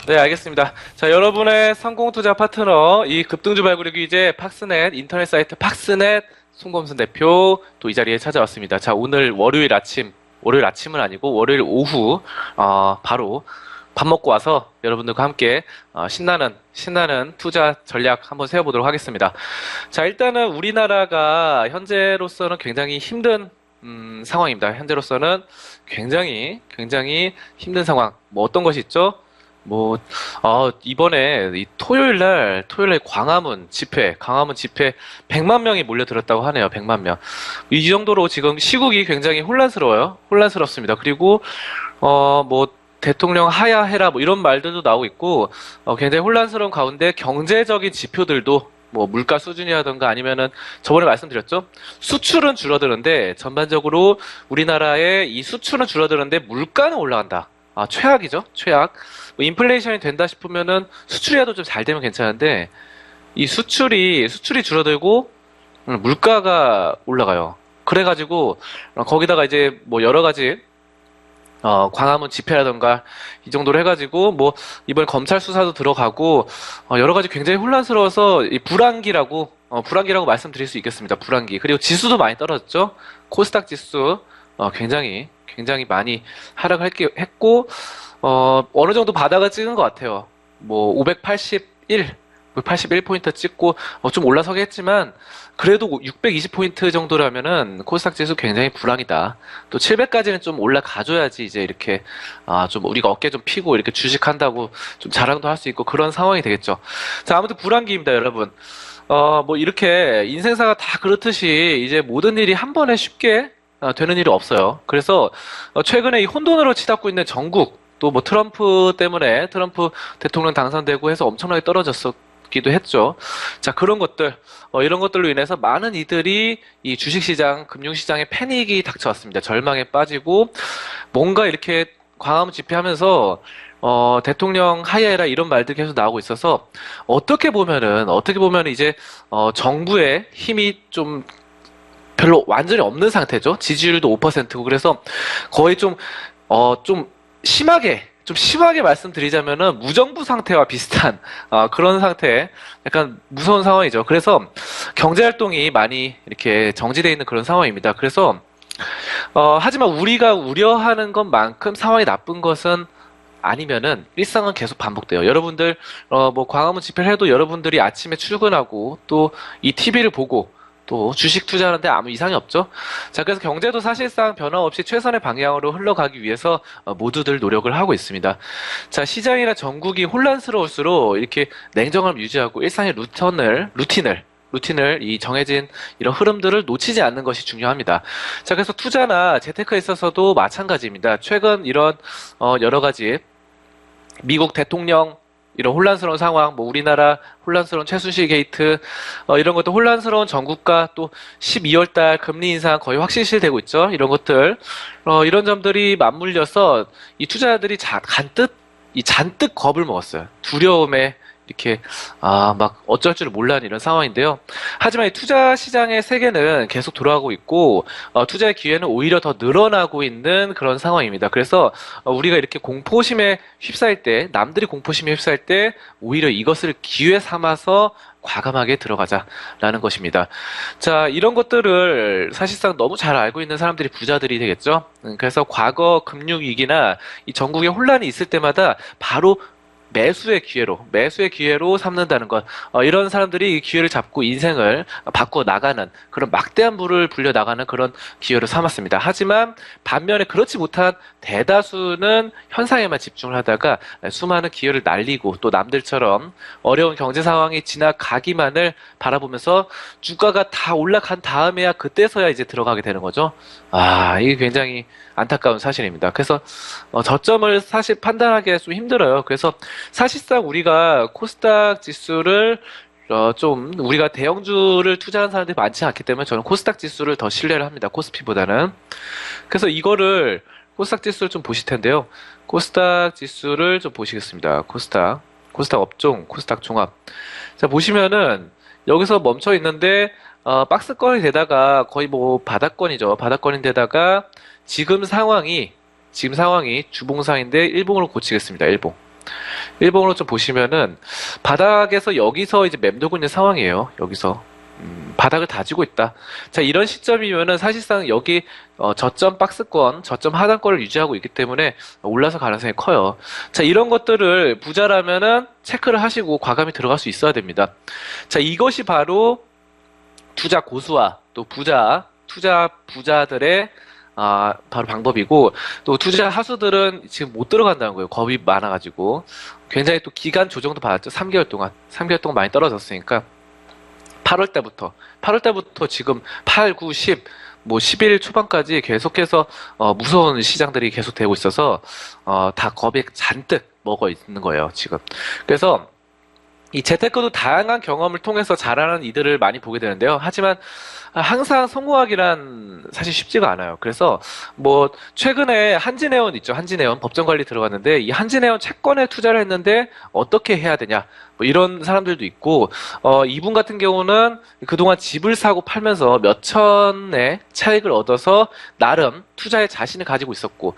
네, 알겠습니다. 자, 여러분의 성공투자 파트너, 이 급등주 발굴기 이제 팍스넷, 인터넷 사이트 팍스넷 송범순 대표 또 이 자리에 찾아왔습니다. 자, 오늘 월요일 아침은 아니고 월요일 오후, 바로 밥 먹고 와서 여러분들과 함께 신나는 투자 전략 한번 세워보도록 하겠습니다. 자, 일단은 우리나라가 현재로서는 굉장히 힘든 상황입니다. 현재로서는 굉장히 힘든 상황. 뭐 어떤 것이 있죠? 이번에 이 토요일 날 강화문 집회 100만 명이 몰려들었다고 하네요. 100만 명. 이 정도로 지금 시국이 굉장히 혼란스럽습니다. 그리고, 대통령 하야해라 뭐 이런 말들도 나오고 있고, 굉장히 혼란스러운 가운데 경제적인 지표들도 뭐 물가 수준이라던가 아니면은 저번에 말씀드렸죠? 수출은 줄어드는데 전반적으로 우리나라의 이 수출은 줄어드는데 물가는 올라간다. 최악이죠. 최악. 뭐 인플레이션이 된다 싶으면은 수출이라도 좀 잘 되면 괜찮은데 이 수출이 줄어들고 물가가 올라가요. 그래가지고 거기다가 이제 뭐 여러 가지 광화문 집회라던가 이 정도로 해가지고 뭐 이번 검찰 수사도 들어가고 여러 가지 굉장히 혼란스러워서 이 불안기라고 말씀드릴 수 있겠습니다. 불안기. 그리고 지수도 많이 떨어졌죠. 코스닥 지수 굉장히 많이 하락했고 어느 정도 바닥을 찍은 것 같아요. 뭐 581포인트 찍고 좀 올라서긴 했지만 그래도 620포인트 정도라면은 코스닥 지수 굉장히 불황이다. 또 700까지는 좀 올라가줘야지 이제 이렇게 좀 우리가 어깨 좀 피고 이렇게 주식한다고 좀 자랑도 할 수 있고 그런 상황이 되겠죠. 자, 아무튼 불황기입니다, 여러분. 뭐 이렇게 인생사가 다 그렇듯이 이제 모든 일이 한 번에 쉽게 되는 일이 없어요. 그래서 최근에 이 혼돈으로 치닫고 있는 전국 또 뭐 트럼프 대통령 당선되고 해서 엄청나게 떨어졌기도 했죠. 자, 그런 것들 이런 것들로 인해서 많은 이들이 이 주식시장, 금융시장에 패닉이 닥쳐왔습니다. 절망에 빠지고 뭔가 이렇게 광화문 집회하면서 대통령 하야해라 이런 말들이 계속 나오고 있어서 어떻게 보면은 이제 정부의 힘이 좀 별로 완전히 없는 상태죠. 지지율도 5%고 그래서 거의 좀 심하게 말씀드리자면은 무정부 상태와 비슷한 그런 상태, 약간 무서운 상황이죠. 그래서 경제 활동이 많이 이렇게 정지되어 있는 그런 상황입니다. 그래서 하지만 우리가 우려하는 것만큼 상황이 나쁜 것은 아니면은 일상은 계속 반복돼요. 여러분들 뭐 광화문 집회를 해도 여러분들이 아침에 출근하고 또 이 TV를 보고 또 주식 투자하는데 아무 이상이 없죠. 자, 그래서 경제도 사실상 변화 없이 최선의 방향으로 흘러가기 위해서 모두들 노력을 하고 있습니다. 자, 시장이나 전국이 혼란스러울수록 이렇게 냉정함을 유지하고 일상의 루틴을 이 정해진 이런 흐름들을 놓치지 않는 것이 중요합니다. 자, 그래서 투자나 재테크에 있어서도 마찬가지입니다. 최근 이런 여러 가지 미국 대통령 이런 혼란스러운 상황, 뭐 우리나라 혼란스러운 최순실 게이트, 이런 것도 혼란스러운 전국과 또 12월 달 금리 인상 거의 확실시되고 있죠. 이런 것들, 이런 점들이 맞물려서 이 투자자들이 잔뜩 겁을 먹었어요. 두려움에 이렇게 막 어쩔 줄 몰라는 이런 상황인데요. 하지만 이 투자 시장의 세계는 계속 돌아가고 있고 투자의 기회는 오히려 더 늘어나고 있는 그런 상황입니다. 그래서 우리가 이렇게 남들이 공포심에 휩싸일 때 오히려 이것을 기회 삼아서 과감하게 들어가자라는 것입니다. 자, 이런 것들을 사실상 너무 잘 알고 있는 사람들이 부자들이 되겠죠. 그래서 과거 금융위기나 이 전국에 혼란이 있을 때마다 바로 매수의 기회로 삼는다는 것. 이런 사람들이 이 기회를 잡고 인생을 바꿔 나가는 그런 막대한 부를 불려 나가는 그런 기회로 삼았습니다. 하지만 반면에 그렇지 못한 대다수는 현상에만 집중을 하다가 수많은 기회를 날리고 또 남들처럼 어려운 경제 상황이 지나가기만을 바라보면서 주가가 다 올라간 다음에야 그때서야 이제 들어가게 되는 거죠. 이게 굉장히 안타까운 사실입니다. 그래서 저점을 사실 판단하기가 좀 힘들어요. 그래서 사실상 우리가 코스닥 지수를 우리가 대형주를 투자하는 사람들이 많지 않기 때문에 저는 코스닥 지수를 더 신뢰를 합니다. 코스피보다는. 그래서 코스닥 지수를 좀 보실 텐데요. 코스닥 지수를 좀 보시겠습니다. 코스닥 업종, 코스닥 종합. 자, 보시면은 여기서 멈춰 있는데 박스권이 되다가 거의 뭐 바닥권이죠. 바닥권인데다가 지금 상황이 주봉상인데 일봉으로 고치겠습니다. 일봉. 일봉으로 좀 보시면은 바닥에서 여기서 이제 맴돌고 있는 상황이에요. 여기서 바닥을 다지고 있다. 자, 이런 시점이면은 사실상 여기 저점 박스권, 저점 하단권을 유지하고 있기 때문에 올라서 가능성이 커요. 자, 이런 것들을 부자라면은 체크를 하시고 과감히 들어갈 수 있어야 됩니다. 자, 이것이 바로 투자 고수와 또 투자 부자들의 바로 방법이고, 또 투자 하수들은 지금 못 들어간다는 거예요. 겁이 많아가지고. 굉장히 또 기간 조정도 받았죠. 3개월 동안. 3개월 동안 많이 떨어졌으니까. 8월 달부터 지금 8, 9, 10, 뭐 11일 초반까지 계속해서 무서운 시장들이 계속되고 있어서 다 겁에 잔뜩 먹어 있는 거예요, 지금. 그래서 이 재테크도 다양한 경험을 통해서 자라는 이들을 많이 보게 되는데요. 하지만 항상 성공하기란 사실 쉽지가 않아요. 그래서 뭐 최근에 한진해운 있죠. 한진해운 법정관리 들어갔는데 이 한진해운 채권에 투자를 했는데 어떻게 해야 되냐. 뭐 이런 사람들도 있고 이분 같은 경우는 그동안 집을 사고 팔면서 몇 천의 차익을 얻어서 나름 투자에 자신을 가지고 있었고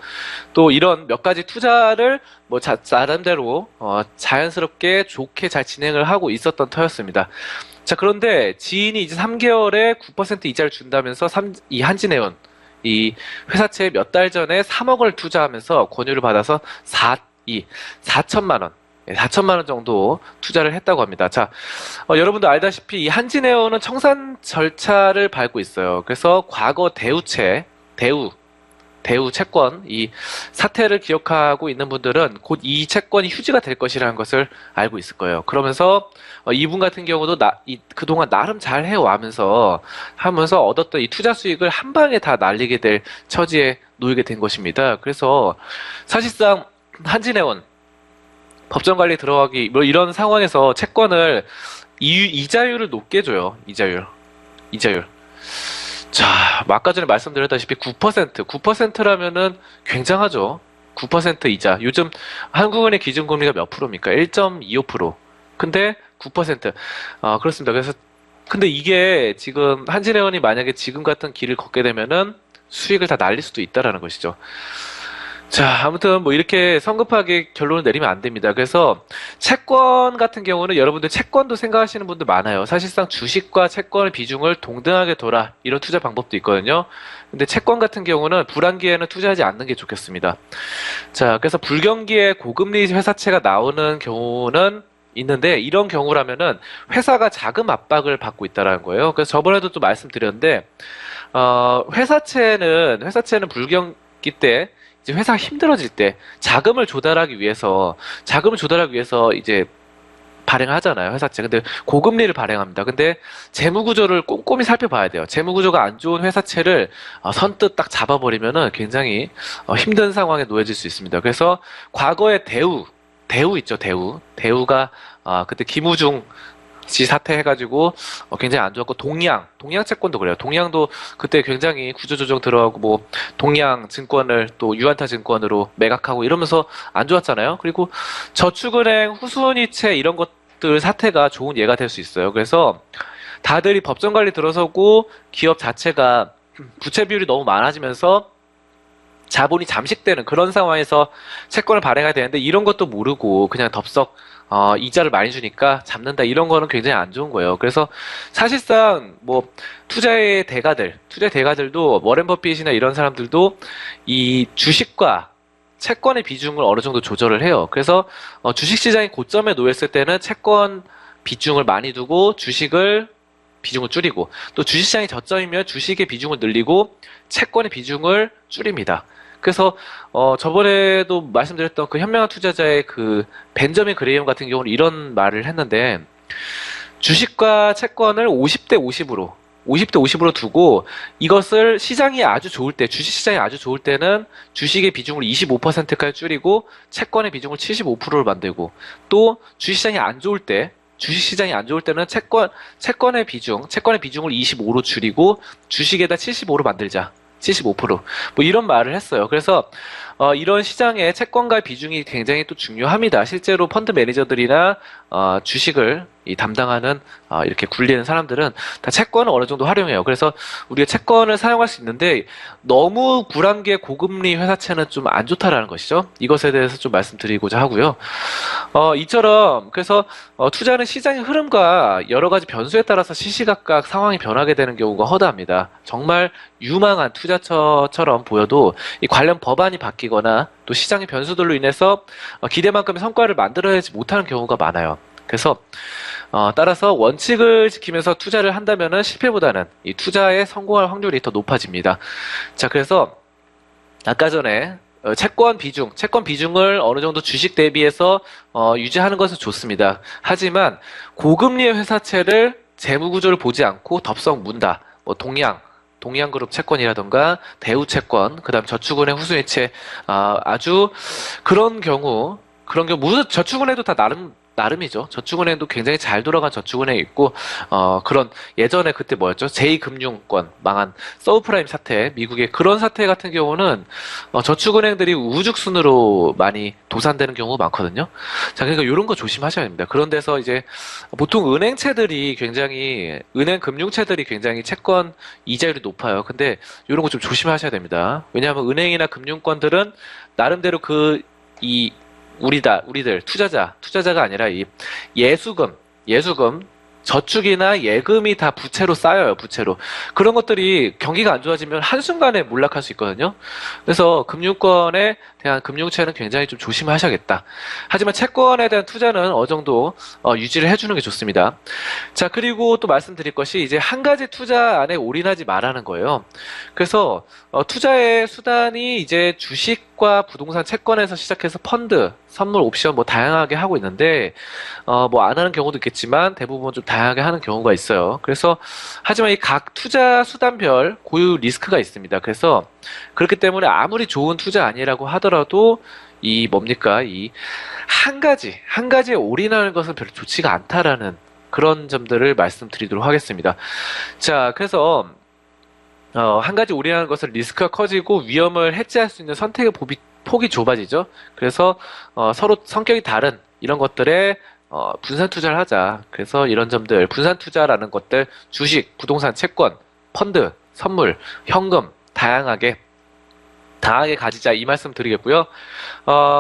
또 이런 몇 가지 투자를 뭐 나름대로 자연스럽게 좋게 잘 진행을 하고 있었던 터였습니다. 자, 그런데 지인이 이제 3개월에 9% 이자를 준다면서 이 한진해운 이 회사채에 몇 달 전에 3억을 투자하면서 권유를 받아서 4천만 원. 4천만 원 정도 투자를 했다고 합니다. 자, 여러분도 알다시피 이 한진해운은 청산 절차를 밟고 있어요. 그래서 과거 대우 채권, 이 사태를 기억하고 있는 분들은 곧 이 채권이 휴지가 될 것이라는 것을 알고 있을 거예요. 그러면서 이분 같은 경우도 그동안 나름 잘 해와면서 하면서 얻었던 이 투자 수익을 한 방에 다 날리게 될 처지에 놓이게 된 것입니다. 그래서 사실상 한진해운 법정관리 들어가기 뭐 이런 상황에서 채권을 이자율을 높게 줘요. 이자율. 자, 뭐 아까 전에 말씀드렸다시피 9%라면은 굉장하죠. 9% 이자. 요즘 한국은행 기준금리가 몇 프로입니까? 1.25%. 근데 9%. 그렇습니다. 그래서 근데 이게 지금 한진해운이 만약에 지금 같은 길을 걷게 되면은 수익을 다 날릴 수도 있다라는 것이죠. 자, 아무튼 뭐 이렇게 성급하게 결론을 내리면 안 됩니다. 그래서 채권 같은 경우는 여러분들 채권도 생각하시는 분들 많아요. 사실상 주식과 채권의 비중을 동등하게 둬라. 이런 투자 방법도 있거든요. 근데 채권 같은 경우는 불안기에는 투자하지 않는 게 좋겠습니다. 자, 그래서 불경기에 고금리 회사채가 나오는 경우는 있는데 이런 경우라면은 회사가 자금 압박을 받고 있다라는 거예요. 그래서 저번에도 또 말씀드렸는데 회사채는 불경기 때 이제 회사가 힘들어질 때 자금을 조달하기 위해서 이제 발행을 하잖아요, 회사채. 근데 고금리를 발행합니다. 근데 재무 구조를 꼼꼼히 살펴봐야 돼요. 재무 구조가 안 좋은 회사채를 선뜻 딱 잡아버리면은 굉장히 힘든 상황에 놓여질 수 있습니다. 그래서 과거에 대우 있죠, 대우가 그때 김우중 지 사태 해가지고 굉장히 안 좋았고 동양 채권도 그래요. 동양도 그때 굉장히 구조조정 들어가고 뭐 동양 증권을 또 유안타 증권으로 매각하고 이러면서 안 좋았잖아요. 그리고 저축은행 후순위채 이런 것들 사태가 좋은 예가 될 수 있어요. 그래서 다들 이 법정 관리 들어서고 기업 자체가 부채 비율이 너무 많아지면서 자본이 잠식되는 그런 상황에서 채권을 발행해야 되는데 이런 것도 모르고 그냥 덥석 이자를 많이 주니까 잡는다 이런 거는 굉장히 안 좋은 거예요. 그래서 사실상 뭐 투자의 대가들도 워렌 버핏이나 이런 사람들도 이 주식과 채권의 비중을 어느 정도 조절을 해요. 그래서 주식시장이 고점에 놓였을 때는 채권 비중을 많이 두고 비중을 줄이고 또 주식시장이 저점이면 주식의 비중을 늘리고 채권의 비중을 줄입니다. 그래서 저번에도 말씀드렸던 그 현명한 투자자의 그 벤저민 그레이엄 같은 경우는 이런 말을 했는데 주식과 채권을 50대 50으로 두고 이것을 시장이 아주 좋을 때 주식시장이 아주 좋을 때는 주식의 비중을 25%까지 줄이고 채권의 비중을 75%로 만들고 또 주식시장이 안 좋을 때는 채권의 비중을 25로 줄이고 주식에다 75로 만들자. 75%. 뭐 이런 말을 했어요. 그래서 이런 시장의 채권과 비중이 굉장히 또 중요합니다. 실제로 펀드 매니저들이나 주식을 담당하는 이렇게 굴리는 사람들은 다 채권을 어느 정도 활용해요. 그래서 우리가 채권을 사용할 수 있는데 너무 불안개 고금리 회사채는 좀 안 좋다라는 것이죠. 이것에 대해서 좀 말씀드리고자 하고요. 이처럼 그래서 투자는 시장의 흐름과 여러 가지 변수에 따라서 시시각각 상황이 변하게 되는 경우가 허다합니다. 정말 유망한 투자처처럼 보여도 이 관련 법안이 바뀌거나 또 시장의 변수들로 인해서 기대만큼의 성과를 만들어내지 못하는 경우가 많아요. 그래서 따라서 원칙을 지키면서 투자를 한다면은 실패보다는 이 투자에 성공할 확률이 더 높아집니다. 자, 그래서 아까 전에 채권 비중을 어느 정도 주식 대비해서 유지하는 것은 좋습니다. 하지만 고금리의 회사채를 재무 구조를 보지 않고 덥석 문다. 뭐 동양그룹 채권이라던가 대우채권, 그다음 저축은행 후순위채, 아주 그런 경우 무슨 저축은행도 다 나름이죠. 저축은행도 굉장히 잘 돌아간 저축은행이 있고, 그런, 예전에 그때 뭐였죠? 제2금융권 망한 서브프라임 사태, 미국의 그런 사태 같은 경우는, 저축은행들이 우죽순으로 많이 도산되는 경우가 많거든요. 자, 그러니까 이런 거 조심하셔야 됩니다. 그런 데서 이제, 보통 은행 금융체들이 굉장히 채권 이자율이 높아요. 근데 이런 거 좀 조심하셔야 됩니다. 왜냐하면 은행이나 금융권들은 나름대로 우리들, 투자자가 아니라 이 예수금, 저축이나 예금이 다 부채로 쌓여요, 부채로. 그런 것들이 경기가 안 좋아지면 한순간에 몰락할 수 있거든요. 그래서 금융권에 대한 금융채는 굉장히 좀 조심하셔야겠다. 하지만 채권에 대한 투자는 어느 정도 유지를 해주는 게 좋습니다. 자, 그리고 또 말씀드릴 것이 이제 한 가지 투자 안에 올인하지 말라는 거예요. 그래서 투자의 수단이 이제 주식과 부동산 채권에서 시작해서 펀드, 선물, 옵션 뭐 다양하게 하고 있는데 뭐 안 하는 경우도 있겠지만 대부분 좀 다양하게 하는 경우가 있어요. 그래서 하지만 이 각 투자 수단별 고유 리스크가 있습니다. 그래서 그렇기 때문에 아무리 좋은 투자 아니라고 하더라도 이 한 가지에 올인하는 것은 별로 좋지가 않다라는 그런 점들을 말씀드리도록 하겠습니다. 자, 그래서 한 가지 올인하는 것은 리스크가 커지고 위험을 해지할 수 있는 선택의 폭이 좁아지죠. 그래서 서로 성격이 다른 이런 것들에 분산 투자를 하자. 그래서 이런 점들, 분산 투자라는 것들, 주식, 부동산, 채권, 펀드, 선물, 현금, 다양하게 가지자 이 말씀 드리겠고요.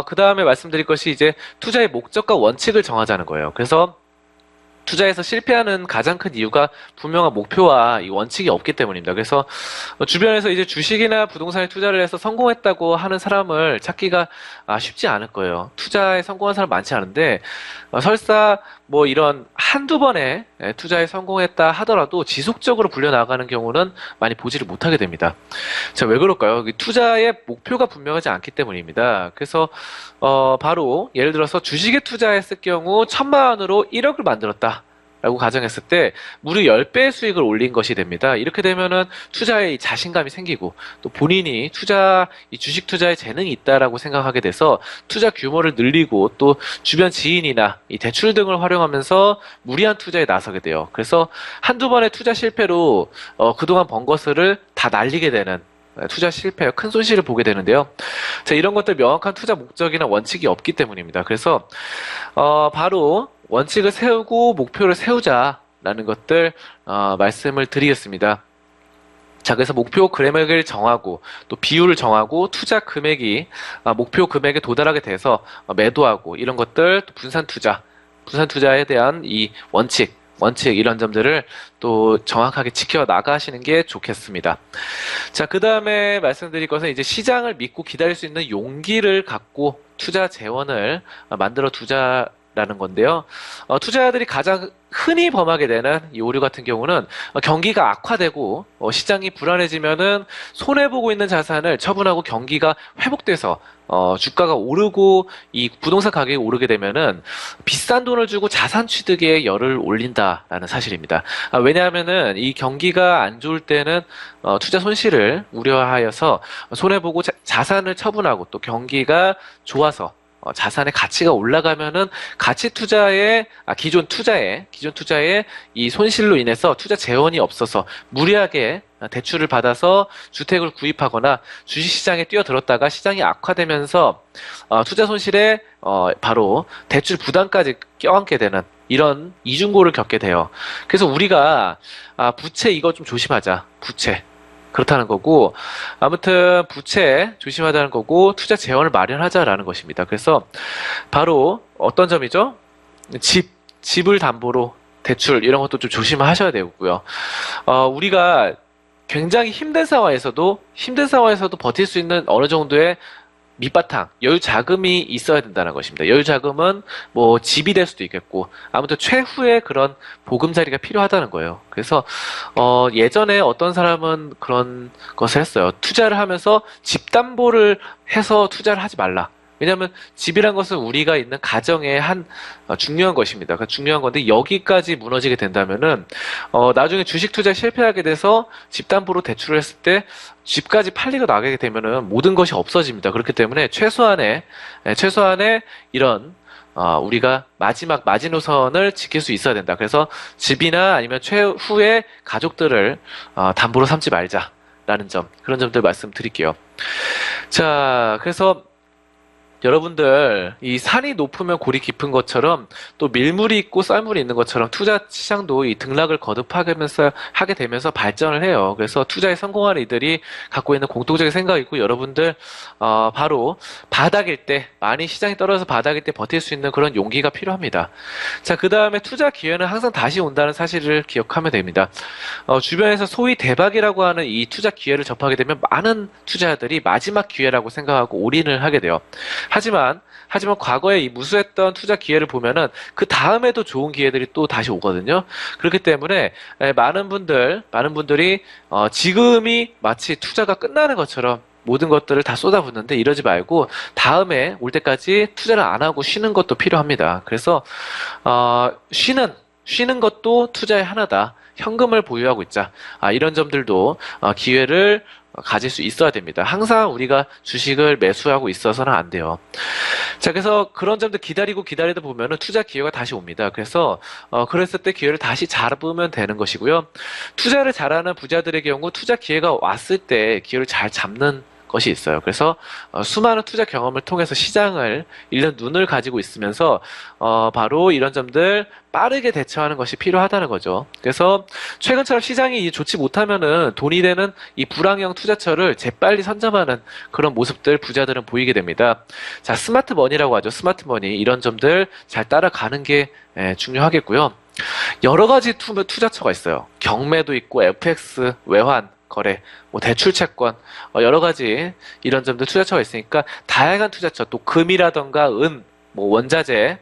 그 다음에 말씀드릴 것이 이제 투자의 목적과 원칙을 정하자는 거예요. 그래서 투자에서 실패하는 가장 큰 이유가 분명한 목표와 이 원칙이 없기 때문입니다. 그래서 주변에서 이제 주식이나 부동산에 투자를 해서 성공했다고 하는 사람을 찾기가 쉽지 않을 거예요. 투자에 성공한 사람 많지 않은데 설사 뭐 이런 한두 번에 투자에 성공했다 하더라도 지속적으로 불려나가는 경우는 많이 보지를 못하게 됩니다. 자, 왜 그럴까요? 투자의 목표가 분명하지 않기 때문입니다. 그래서 바로 예를 들어서 주식에 투자했을 경우 1,000만 원으로 1억을 만들었다. 라고 가정했을 때 무려 10배의 수익을 올린 것이 됩니다. 이렇게 되면은 투자에 자신감이 생기고 또 본인이 이 주식 투자에 재능이 있다라고 생각하게 돼서 투자 규모를 늘리고 또 주변 지인이나 이 대출 등을 활용하면서 무리한 투자에 나서게 돼요. 그래서 한두 번의 투자 실패로 그동안 번 것을 다 날리게 되는 투자 실패, 큰 손실을 보게 되는데요. 자, 이런 것들 명확한 투자 목적이나 원칙이 없기 때문입니다. 그래서 바로 원칙을 세우고 목표를 세우자라는 것들 말씀을 드리겠습니다. 자, 그래서 목표 금액을 정하고 또 비율을 정하고 투자 금액이 목표 금액에 도달하게 돼서 매도하고 이런 것들 또 분산 투자에 대한 이 원칙 이런 점들을 또 정확하게 지켜 나가시는 게 좋겠습니다. 자, 그 다음에 말씀드릴 것은 이제 시장을 믿고 기다릴 수 있는 용기를 갖고 투자 재원을 만들어 두자라는 건데요. 투자자들이 가장 흔히 범하게 되는 이 오류 같은 경우는 경기가 악화되고 시장이 불안해지면은 손해보고 있는 자산을 처분하고 경기가 회복돼서 주가가 오르고 이 부동산 가격이 오르게 되면은 비싼 돈을 주고 자산 취득에 열을 올린다라는 사실입니다. 왜냐하면은 이 경기가 안 좋을 때는 투자 손실을 우려하여서 손해보고 자산을 처분하고 또 경기가 좋아서 자산의 가치가 올라가면은 기존 투자에 이 손실로 인해서 투자 재원이 없어서 무리하게 대출을 받아서 주택을 구입하거나 주식시장에 뛰어들었다가 시장이 악화되면서 투자 손실에 바로 대출 부담까지 껴안게 되는 이런 이중고를 겪게 돼요. 그래서 우리가 부채 이거 좀 조심하자. 부채. 그렇다는 거고, 아무튼 부채 조심하자는 거고 투자 재원을 마련하자라는 것입니다. 그래서 바로 어떤 점이죠? 집을 담보로 대출 이런 것도 좀 조심하셔야 되고요. 우리가 굉장히 힘든 상황에서도 버틸 수 있는 어느 정도의 밑바탕, 여유 자금이 있어야 된다는 것입니다. 여유 자금은 뭐 집이 될 수도 있겠고, 아무튼 최후의 그런 보금자리가 필요하다는 거예요. 그래서, 예전에 어떤 사람은 그런 것을 했어요. 투자를 하면서 집 담보를 해서 투자를 하지 말라. 왜냐하면 집이란 것은 우리가 있는 가정의 한 중요한 것입니다. 그 중요한 건데 여기까지 무너지게 된다면은 나중에 주식 투자에 실패하게 돼서 집 담보로 대출을 했을 때 집까지 팔리고 나가게 되면은 모든 것이 없어집니다. 그렇기 때문에 최소한의 이런 우리가 마지막 마지노선을 지킬 수 있어야 된다. 그래서 집이나 아니면 최후의 가족들을 담보로 삼지 말자라는 점, 그런 점들 말씀드릴게요. 자, 그래서 여러분들, 이 산이 높으면 골이 깊은 것처럼 또 밀물이 있고 썰물이 있는 것처럼 투자 시장도 이 등락을 하게 되면서 발전을 해요. 그래서 투자에 성공한 이들이 갖고 있는 공통적인 생각이고 여러분들, 바로 바닥일 때, 많이 시장이 떨어져서 바닥일 때 버틸 수 있는 그런 용기가 필요합니다. 자, 그 다음에 투자 기회는 항상 다시 온다는 사실을 기억하면 됩니다. 주변에서 소위 대박이라고 하는 이 투자 기회를 접하게 되면 많은 투자자들이 마지막 기회라고 생각하고 올인을 하게 돼요. 하지만 과거에 이 무수했던 투자 기회를 보면은 그 다음에도 좋은 기회들이 또 다시 오거든요. 그렇기 때문에 많은 분들이 지금이 마치 투자가 끝나는 것처럼 모든 것들을 다 쏟아붓는데 이러지 말고 다음에 올 때까지 투자를 안 하고 쉬는 것도 필요합니다. 그래서 쉬는 것도 투자의 하나다. 현금을 보유하고 있자. 이런 점들도 기회를 가질 수 있어야 됩니다. 항상 우리가 주식을 매수하고 있어서는 안 돼요. 자, 그래서 그런 점들 기다리다 보면은 투자 기회가 다시 옵니다. 그래서, 그랬을 때 기회를 다시 잡으면 되는 것이고요. 투자를 잘하는 부자들의 경우 투자 기회가 왔을 때 기회를 잘 잡는 것이 있어요. 그래서 수많은 투자 경험을 통해서 시장을 읽는 눈을 가지고 있으면서 바로 이런 점들 빠르게 대처하는 것이 필요하다는 거죠. 그래서 최근처럼 시장이 좋지 못하면은 돈이 되는 이 불황형 투자처를 재빨리 선점하는 그런 모습들 부자들은 보이게 됩니다. 자, 스마트 머니라고 하죠. 스마트 머니. 이런 점들 잘 따라가는 게 중요하겠고요. 여러 가지 투자처가 있어요. 경매도 있고 FX, 외환, 거래, 뭐 대출 채권, 여러 가지 이런 점들 투자처가 있으니까 다양한 투자처, 또 금이라던가 은, 뭐 원자재,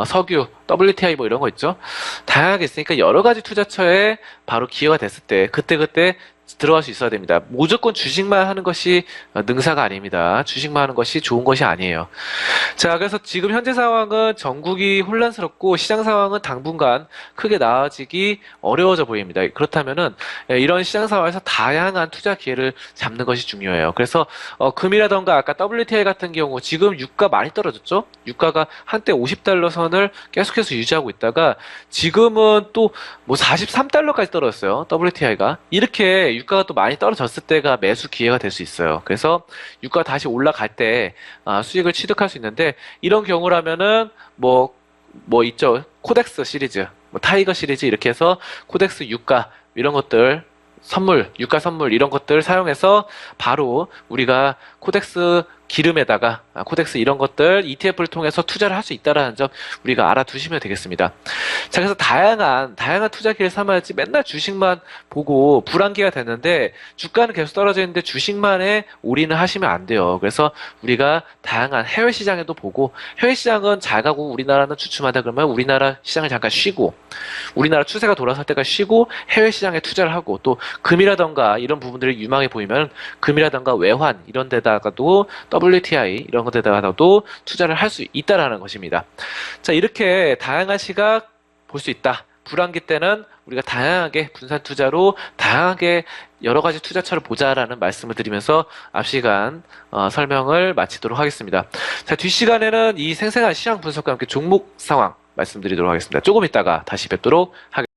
석유, WTI 뭐 이런 거 있죠. 다양하게 있으니까 여러 가지 투자처에 바로 기회가 됐을 때 그때 들어갈 수 있어야 됩니다. 무조건 주식만 하는 것이 능사가 아닙니다. 주식만 하는 것이 좋은 것이 아니에요. 자, 그래서 지금 현재 상황은 전국이 혼란스럽고 시장 상황은 당분간 크게 나아지기 어려워져 보입니다. 그렇다면은 이런 시장 상황에서 다양한 투자 기회를 잡는 것이 중요해요. 그래서 금이라던가 아까 WTI 같은 경우 지금 유가 많이 떨어졌죠? 유가가 한때 50달러 선을 계속해서 유지하고 있다가 지금은 또 뭐 43달러까지 떨어졌어요. WTI가. 이렇게 유가가 또 많이 떨어졌을 때가 매수 기회가 될 수 있어요. 그래서 유가가 다시 올라갈 때 수익을 취득할 수 있는데 이런 경우라면은 뭐 있죠. 코덱스 시리즈, 뭐 타이거 시리즈 이렇게 해서 코덱스 유가 이런 것들 유가 선물 이런 것들 사용해서 바로 우리가 코덱스 기름에다가 코덱스 이런 것들 ETF를 통해서 투자를 할 수 있다라는 점 우리가 알아두시면 되겠습니다. 자, 그래서 다양한 투자 기회를 삼아야지 맨날 주식만 보고 불안기가 됐는데 주가는 계속 떨어져 있는데 주식만에 올인을 하시면 안 돼요. 그래서 우리가 다양한 해외 시장에도 보고 해외 시장은 잘 가고 우리나라는 주춤하다 그러면 우리나라 시장을 잠깐 쉬고 우리나라 추세가 돌아설 때까지 쉬고 해외 시장에 투자를 하고 또 금이라던가 이런 부분들이 유망해 보이면 금이라던가 외환 이런 데다가도 WTI 이런 것에다가도 투자를 할 수 있다라는 것입니다. 자, 이렇게 다양한 시각 볼 수 있다. 불황기 때는 우리가 다양하게 분산 투자로 다양하게 여러 가지 투자처를 보자라는 말씀을 드리면서 앞 시간 설명을 마치도록 하겠습니다. 자, 뒷시간에는 이 생생한 시장 분석과 함께 종목 상황 말씀드리도록 하겠습니다. 조금 있다가 다시 뵙도록 하겠습니다.